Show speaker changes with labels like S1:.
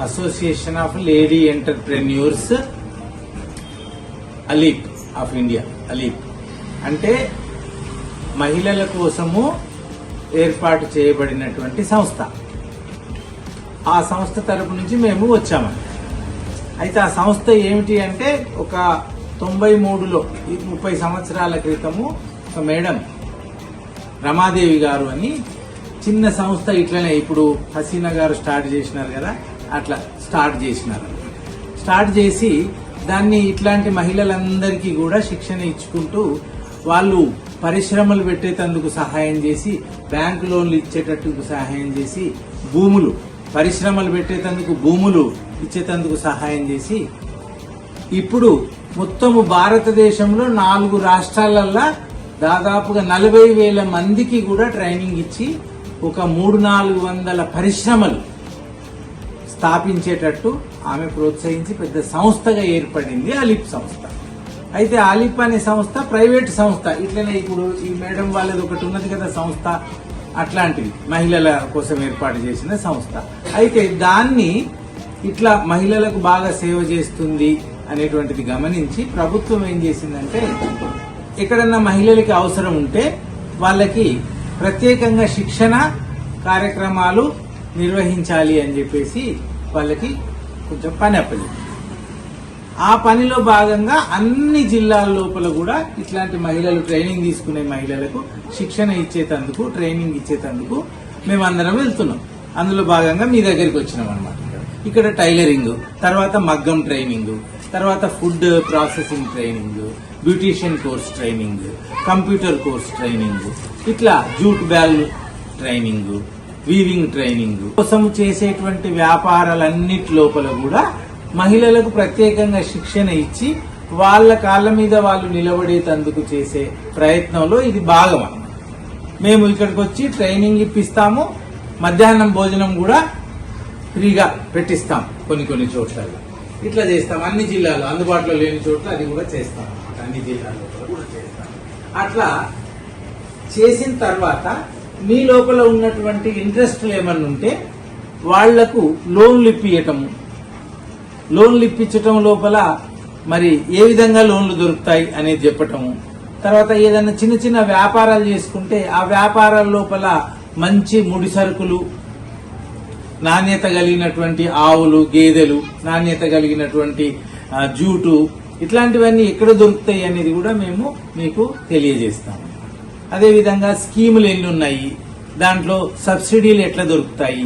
S1: Association of lady entrepreneurs ALEAP of India. ALEAP అంటే మహిళల కోసము ఏర్పాటు చేయబడినటువంటి సంస్థ. ఆ సంస్థ తరపు నుంచి మేము వచ్చామండి. అయితే ఆ సంస్థ ఏమిటి అంటే ఒక 93లో 30 సంవత్సరాల క్రితము ఒక మేడం రమాదేవి గారు అని చిన్న సంస్థ ఇట్లనే ఇప్పుడు హసీనా గారు స్టార్ట్ చేసినారు కదా, అట్లా స్టార్ట్ చేసినారు. స్టార్ట్ చేసి దాన్ని ఇట్లాంటి మహిళలందరికీ కూడా శిక్షణ ఇచ్చుకుంటూ వాళ్ళు పరిశ్రమలు పెట్టేటందుకు సహాయం చేసి, బ్యాంకు లోన్లు ఇచ్చేటట్టుకు సహాయం చేసి, భూములు పరిశ్రమలు పెట్టేటందుకు భూములు ఇచ్చేటందుకు సహాయం చేసి, ఇప్పుడు మొత్తము భారతదేశంలో 4 రాష్ట్రాలల్లో దాదాపుగా 40,000 మందికి కూడా ట్రైనింగ్ ఇచ్చి ఒక 300-400 పరిశ్రమలు స్థాపించేటట్టు ఆమె ప్రోత్సహించి పెద్ద సంస్థగా ఏర్పడింది అలీప్ సంస్థ. అయితే అలీప్ అనే సంస్థ ప్రైవేట్ సంస్థ. ఇట్లనే ఇప్పుడు ఈ మేడం వాళ్ళది ఒకటి ఉన్నది కదా సంస్థ, అట్లాంటివి మహిళల కోసం ఏర్పాటు చేసిన సంస్థ. అయితే దాన్ని ఇట్లా మహిళలకు బాగా సేవ చేస్తుంది అనేటువంటిది గమనించి ప్రభుత్వం ఏం చేసిందంటే, ఎక్కడన్నా మహిళలకి అవసరం ఉంటే వాళ్ళకి ప్రత్యేకంగా శిక్షణ కార్యక్రమాలు నిర్వహించాలి అని చెప్పేసి వాళ్ళకి కొంచెం పని అప్పగింది. ఆ పనిలో భాగంగా అన్ని జిల్లాల లోపల కూడా ఇట్లాంటి మహిళలు ట్రైనింగ్ తీసుకునే మహిళలకు శిక్షణ ఇచ్చేటందుకు, ట్రైనింగ్ ఇచ్చేటందుకు మేమందరం వెళ్తున్నాం. అందులో భాగంగా మీ దగ్గరికి వచ్చినాం అనమాట. ఇక్కడ టైలరింగ్, తర్వాత మగ్గం ట్రైనింగ్, తర్వాత food processing training, beautician course training, computer course training, ఇట్లా jute bag training, weaving training కోసం చేసేటువంటి వ్యాపారాలన్నిటి లోపల కూడా మహిళలకు ప్రత్యేకంగా శిక్షణ ఇచ్చి వాళ్ళ కాళ్ళ మీద వాళ్ళు నిలబడేటందుకు చేసే ప్రయత్నంలో ఇది భాగం అన్నమాట. మేము ఇక్కడికి వచ్చి ట్రైనింగ్ ఇప్పిస్తాము, మధ్యాహ్నం భోజనం కూడా ఫ్రీగా పెట్టిస్తాం. కొన్ని చోట్ల ఇట్లా చేస్తాం. అన్ని జిల్లాలు అందుబాటులో లేని చోట్ల అది కూడా చేస్తాం. అన్ని జిల్లాల్లో కూడా చేస్తాం. అట్లా చేసిన తర్వాత మీ లోపల ఉన్నటువంటి ఇంట్రెస్ట్లు ఏమన్నా ఉంటే వాళ్లకు లోన్లు ఇప్పియటము, లోన్లు ఇప్పించటం లోపల మరి ఏ విధంగా లోన్లు దొరుకుతాయి అనేది చెప్పటము, తర్వాత ఏదైనా చిన్న చిన్న వ్యాపారాలు చేసుకుంటే ఆ వ్యాపారాల లోపల మంచి ముడి సరుకులు, నాణ్యత కలిగినటువంటి ఆవులు, గేదెలు, నాణ్యత కలిగినటువంటి జూటు, ఇట్లాంటివన్నీ ఎక్కడ దొరుకుతాయి అనేది కూడా మేము మీకు తెలియజేస్తాము. అదేవిధంగా స్కీములు ఎన్ని ఉన్నాయి, దాంట్లో సబ్సిడీలు ఎట్లా దొరుకుతాయి,